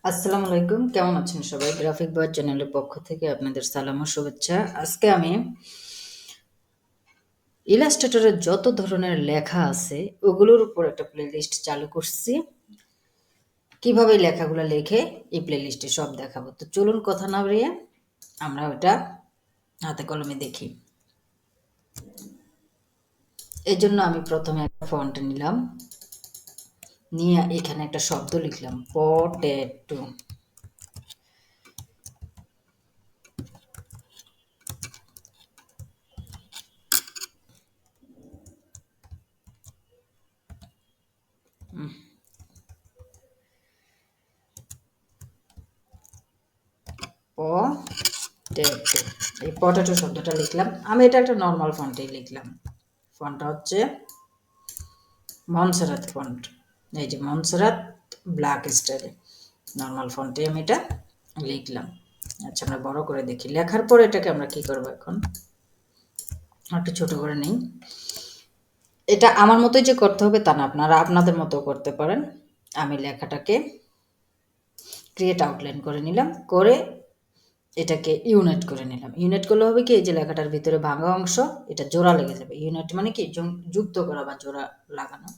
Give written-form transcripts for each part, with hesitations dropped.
আসসালামু আলাইকুম, কেমন আছেন সবাই? গ্রাফিক বয়েস চ্যানেলের পক্ষ থেকে আপনাদের সালাম ও শুভেচ্ছা। আজকে আমি ইলাস্ট্রেটরে যত ধরনের লেখা আছে ওগুলোর উপর একটা প্লেলিস্ট চালু করছি। কিভাবে এই লেখাগুলো লেখে এই প্লেলিস্টে সব দেখাবো। তো চলুন কথা না বাড়িয়ে আমরা ওটা হাতে কলমে দেখি। এই জন্য আমি প্রথমে একটা ফন্ট নিলাম, নিয়ে এখানে একটা শব্দ লিখলাম পটেটো। পটেটো, এই পটেটো শব্দটা লিখলাম। আমি এটা একটা নর্মাল ফন্টেই লিখলাম। ফন্টটা হচ্ছে মনসেরাত ফন্ট। এই যে মনসেরাত ব্ল্যাক স্টাইলে নর্মাল ফন্টে আমি এটা লিখলাম। আচ্ছা, আমরা বড় করে দেখি। লেখার পরে এটাকে আমরা কি করব, এখন একটু ছোট করে নেই। এটা আমার মতোই যে করতে হবে তা না, আপনারা আপনাদের মতো করতে পারেন। আমি লেখাটাকে ক্রিয়েট আউটলাইন করে নিলাম, করে এটাকে ইউনিট করে নিলাম। ইউনিট করলে হবে কি, এই যে লেখাটার ভিতরে ভাঙা অংশ এটা জোড়া লেগে যাবে। ইউনিট মানে কি যুক্ত করা বা জোড়া লাগানো।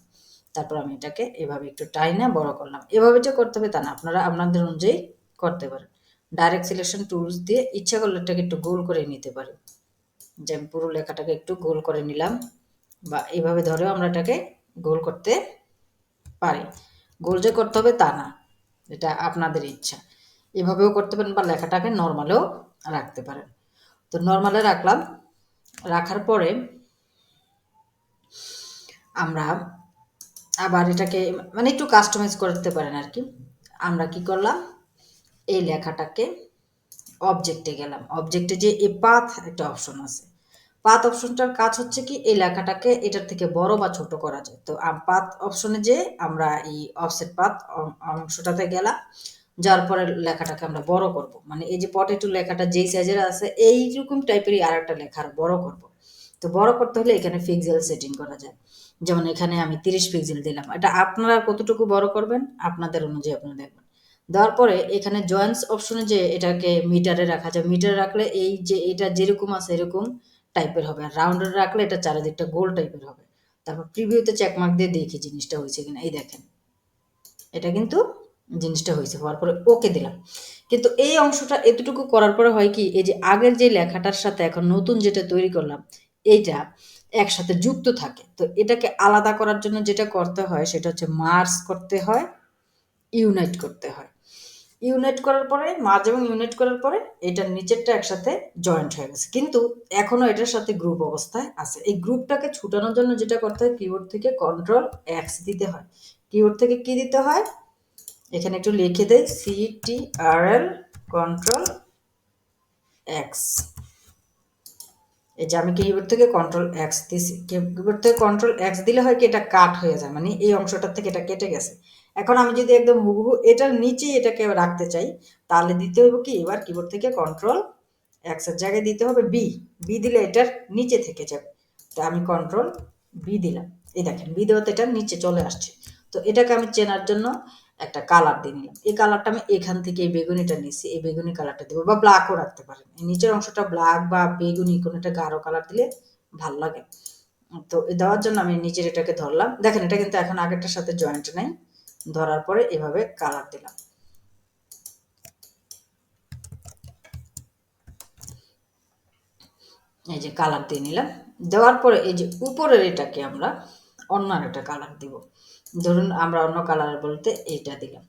তারপর আমি এটাকে এভাবে একটু টাইনা বড় করলাম। এভাবে যে করতে হবে তা না, আপনারা আপনাদের অনুযায়ী করতে পারেন। ডাইরেক্ট সিলেকশন টুলস দিয়ে ইচ্ছা করলে এটাকে একটু গোল করে নিতে পারি। যে আমি পুরো লেখাটাকে একটু গোল করে নিলাম, বা এইভাবে ধরেও আমরা এটাকে গোল করতে পারি। গোল যে করতে হবে তা না, এটা আপনাদের ইচ্ছা। এভাবেও করতে পারেন, বা লেখাটাকে নর্মালেও রাখতে পারেন। তো নর্মালে রাখলাম। রাখার পরে আমরা আবার এটাকে মানে একটু কাস্টমাইজ করতে পারেন আর কি। আমরা কি করলাম, এই লেখাটাকে অবজেক্টে গেলাম। অবজেক্টে যে এই পাথ একটা অপশন আছে, পাথ অপশনটার কাজ হচ্ছে কি, এই লেখাটাকে এটার থেকে বড় বা ছোট করা যায়। তো পাথ অপশনে যে আমরা এই অফসেট পাথ অংশটাতে গেলাম, যার পরে লেখাটাকে আমরা বড় করব। মানে এই যে পটেটো লেখাটা যেই সাইজের আছে এইরকম টাইপেরই আর একটা লেখা বড় করব। তো বড় করতে হলে এখানে পিক্সেল সেটিং করা যায়। যেমন এখানে আমি 30 পিক্সেল দিলাম। এটা আপনারা কতটুকু বড় করবেন আপনাদের অনুযায়ী আপনারা দেখবেন। দেওয়ার পরে এখানে জয়েন্টস অপশনে যে এটাকে মিটারে রাখা যায়, মিটারে রাখলে এই যে এটা যেরকম আছে এরকম টাইপের হবে, আর রাউন্ডে রাখলে এটা চারিদিকটা গোল টাইপের হবে। তারপর প্রিভিউতে চেকমার্ক দিয়ে দেখি জিনিসটা হয়েছে কিনা। এই দেখেন, এটা কিন্তু জিনিসটা হয়েছে। হওয়ার পরে ওকে দিলাম। কিন্তু এই অংশটা এতটুকু করার পরে হয় কি, এই যে আগের যে লেখাটার সাথে এখন নতুন যেটা তৈরি করলাম এইটা একসাথে যুক্ত থাকে। তো এটাকে আলাদা করার জন্য যেটা করতে হয় সেটা হচ্ছে মার্জ করতে হয়, ইউনাইট করতে হয়। ইউনাইট করার পরে, মার্জ এবং ইউনাইট করার পরে এটার নিচেরটা একসাথে জয়েন্ট হয়ে গেছে, কিন্তু এখনো এটার সাথে গ্রুপ অবস্থায় আছে। এই গ্রুপটাকে ছুটানোর জন্য যেটা করতে হয়, কিবোর্ড থেকে Ctrl X দিতে হয়। কিবোর্ড থেকে কি দিতে হয়, এখানে একটু লিখে দেই, CTRL Ctrl X। এই যে আমি কিবোর্ড থেকে Ctrl X দিছি। কিবোর্ড থেকে Ctrl X দিলে হয় কি, এটা কাট হয়ে যায়, মানে এই অংশটার থেকে এটা কেটে গেছে। এখন আমি যদি একদম হুবহু এটার নিচেই এটাকে রাখতে চাই, তাহলে দিতে হবে কি, এবার কিবোর্ড থেকে Ctrl X এর জায়গায় দিতে হবে B। B দিলে এটার নিচে থেকে যাবে। তো আমি Ctrl B দিলাম। এই দেখেন, B দেওয়াতে এটার নিচে চলে আসছে। তো এটাকে আমি চেনার জন্য একটা কালার দিয়ে নিলাম। এই কালারটা আমি এখান থেকে এই বেগুনিটা নিচ্ছি, এই বেগুনি কালারটা দেবো, বা ব্ল্যাকও রাখতে পারেন। এই নিচের অংশটা ব্ল্যাক বা বেগুনি কোনো একটা গাঢ় কালার দিলে ভাল লাগে। তো দেওয়ার জন্য আমি নিচের এটাকে ধরলাম। দেখেন, এটা কিন্তু এখন আগেরটার সাথে জয়েন্ট নেই। ধরার পরে এভাবে কালার দিলাম। এই যে কালার দিয়ে নিলাম। দেওয়ার পরে এই যে উপরের এটাকে আমরা অন্য একটা কালার দিব। ধরুন আমরা অন্য কালার বলতে এইটা দিলাম।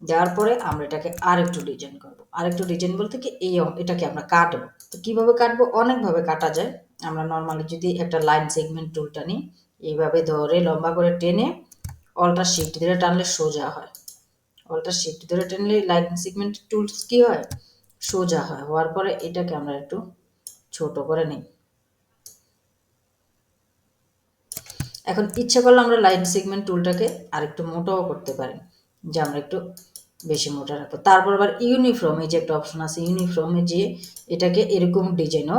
দেওয়ার পরে আমরা এটাকে আরেকটু ডিজাইন করব। আরেকটু ডিজাইন বলতে কি, এটাকে আমরা কাটবো। তো কিভাবে কাটবো, অনেকভাবে কাটা যায়। আমরা নর্মালি যদি একটা লাইন সেগমেন্ট টুলটা নিই, এইভাবে ধরে লম্বা করে টেনে অল্টার শিফট ধরে টানলে সোজা হয়। অল্টার শিফট ধরে টানলে লাইন সেগমেন্ট টুলস কি হয়, সোজা হয়। হওয়ার পরে এটাকে আমরা একটু ছোট করে নিই। এখন ইচ্ছা করলে আমরা লাইন সেগমেন্ট টুলটাকে আরেকটু মোটাও করতে পারি, যে আমরা একটু বেশি মোটা রাখবো। তারপর আবার ইউনিফর্ম, এই যে একটা অপশন আছে ইউনিফর্মে, যে এটাকে এরকম ডিজাইনও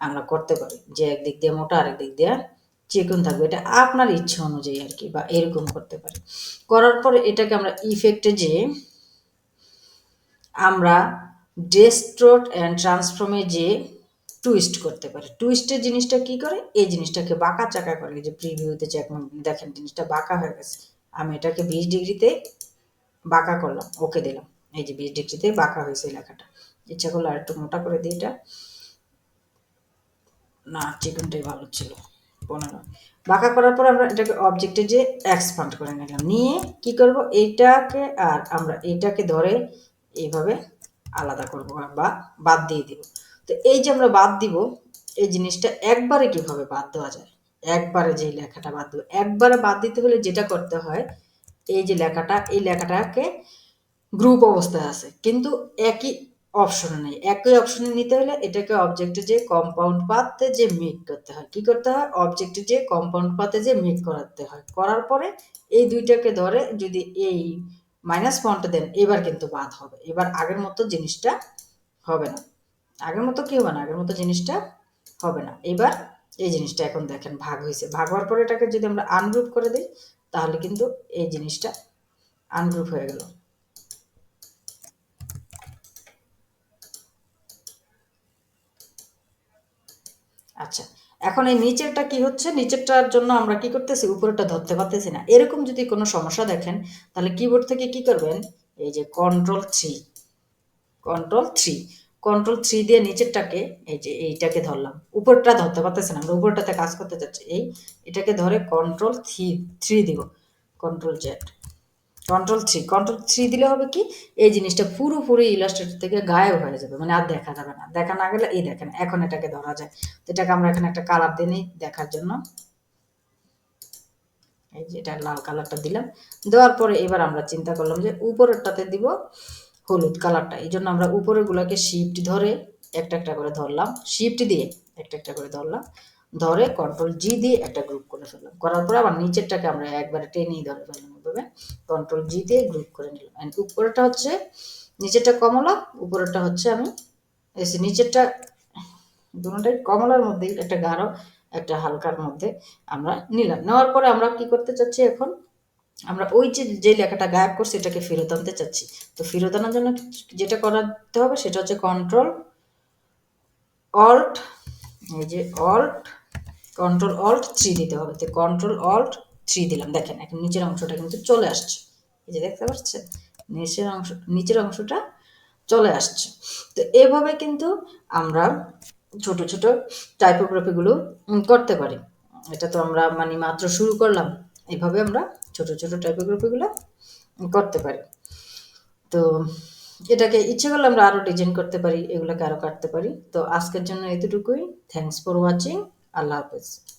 আমরা করতে পারি, যে একদিক দিয়ে মোটা আরেক দিক দিয়ে চিকন থাকবে। এটা আপনার ইচ্ছা অনুযায়ী আর কি, বা এরকম করতে পারি। করার পরে এটাকে আমরা ইফেক্টে যে আমরা ডেস্ট্রোট অ্যান্ড ট্রান্সফর্মে যে টুইস্ট করতে পারে। টুইস্টের জিনিসটা কি করে, এই জিনিসটাকে বাঁকা চাকা করে। যে প্রিভিউতে চেক দেখেন জিনিসটা বাঁকা হয়ে গেছে, আমি এটাকে 20 ডিগ্রিতে বাঁকা করলাম, ওকে দিলাম, এই যে 20 ডিগ্রিতে বাঁকা হয়েছে লেখাটা। ইচ্ছা করলে আর একটু মোটা করে দিই, এটা না চিকনটাই ভালো ছিল। 15 বাঁকা করার পর আমরা এটাকে অবজেক্টে যে এক্সপান্ড করে নিলাম, নিয়ে কি করব, এইটাকে আর আমরা এইটাকে ধরে এইভাবে আলাদা করব বা বাদ দিয়ে দিব। তো এই যে আমরা বাদ দিব, এই জিনিসটা একবারে কিভাবে বাদ দেওয়া যায়, একবারে যে লেখাটা বাদ দেবো, একবারে বাদ দিতে হলে যেটা করতে হয়, এই যে লেখাটা, এই লেখাটাকে গ্রুপ অবস্থায় আছে কিন্তু একই অপশনে নেই, একই অপশনে নিতে হলে এটাকে অবজেক্টে যে কম্পাউন্ড পাথে যে মিক করতে হয়। কি করতে হয়, অবজেক্টে যে কম্পাউন্ড পাথে যে মিক করাতে হয়, করার পরে এই দুইটাকে ধরে যদি এই মাইনাস পয়েন্ট দেন, এবার কিন্তু বাদ হবে, এবার আগের মতো জিনিসটা হবে না, আগের মতো কি হবে না, আগের মতো জিনিসটা হবে না। এবার এই জিনিসটা এখন দেখেন ভাগ হয়েছে, ভাগ হওয়ার পরে এটাকে যদি আমরা আনগ্রুপ করে দিই, তাহলে কিন্তু এই জিনিসটা আনগ্রুপ হয়ে গেল। আচ্ছা, এখন এই নিচেরটা কি হচ্ছে, নিচেরটার জন্য আমরা কি করতেছি, উপরেরটা ধরতে পারতেছি না। এরকম যদি কোনো সমস্যা দেখেন, তাহলে কিবোর্ড থেকে কি করবেন, এই যে কন্ট্রোল থ্রি দিয়ে নিচেরটাকে, এই যে এইটাকে ধরলাম, উপরটা ধরতে পারতেছি না, আমরা উপরটাতে কাজ করতে চাচ্ছি, এটাকে ধরে কন্ট্রোল থ্রি দিব, কন্ট্রোল থ্রি দিলে হবে কি, এই জিনিসটা পুরোপুরি ইলাস্ট্রেটর থেকে গায়েব হয়ে যাবে, মানে আর দেখা যাবে না। দেখা না গেলে এই দেখেন এখন এটাকে ধরা যায়। তো এটাকে আমরা এখানে একটা কালার দিয়ে নিই দেখার জন্য, এই যে এটা লাল কালারটা দিলাম, দেওয়ার পরে এবার আমরা চিন্তা করলাম যে উপরেরটাতে দিব হলুদ কালারটা। এই জন্য আমরা উপরের গুলাকে শিফট ধরে একটা একটা করে ধরলাম, শিফট দিয়ে একটা একটা করে ধরলাম, ধরে কন্ট্রোল জি দিয়ে একটা গ্রুপ করে ফেললাম, করার পরে আবার নিচেরটাকে আমরা একবারে টেনেই ধরে ফেললাম, এভাবে কন্ট্রোল জি দিয়ে গ্রুপ করে নিলাম। অ্যান্ড উপরেরটা হচ্ছে, নিচেরটা কমলা, উপরেরটা হচ্ছে আমি এসে নিচেরটা দুটোটাই কমলার মধ্যে, একটা গাঢ় একটা হালকার মধ্যে আমরা নিলাম। নেওয়ার পরে আমরা কি করতে চাচ্ছি, এখন আমরা ওই যে লেখাটা গায়েব করছি এটাকে ফেরত আনতে চাচ্ছি। তো ফেরত আনার জন্য যেটা করাতে হবে সেটা হচ্ছে কন্ট্রোল অল্ট, এই যে কন্ট্রোল অল্ট 3 দিতে হবে। তো কন্ট্রোল অল্ট 3 দিলাম, দেখেন এখন নিচের অংশটা কিন্তু চলে আসছে, এই যে দেখতে পাচ্ছেন নিচের অংশটা চলে আসছে। তো এভাবে কিন্তু আমরা ছোট ছোট টাইপোগ্রাফিগুলো করতে পারি। এটা তো আমরা মানে মাত্র শুরু করলাম, এভাবে আমরা ছোট ছোট টাইপোগ্রাফিগুলো করতে পারি। তো এটাকে ইচ্ছে করলে আমরা আরও ডিজাইন করতে পারি, এগুলোকে আরও কাটতে পারি। তো আজকের জন্য এতটুকুই। Thanks for watching. আল্লাহ হাফেজ।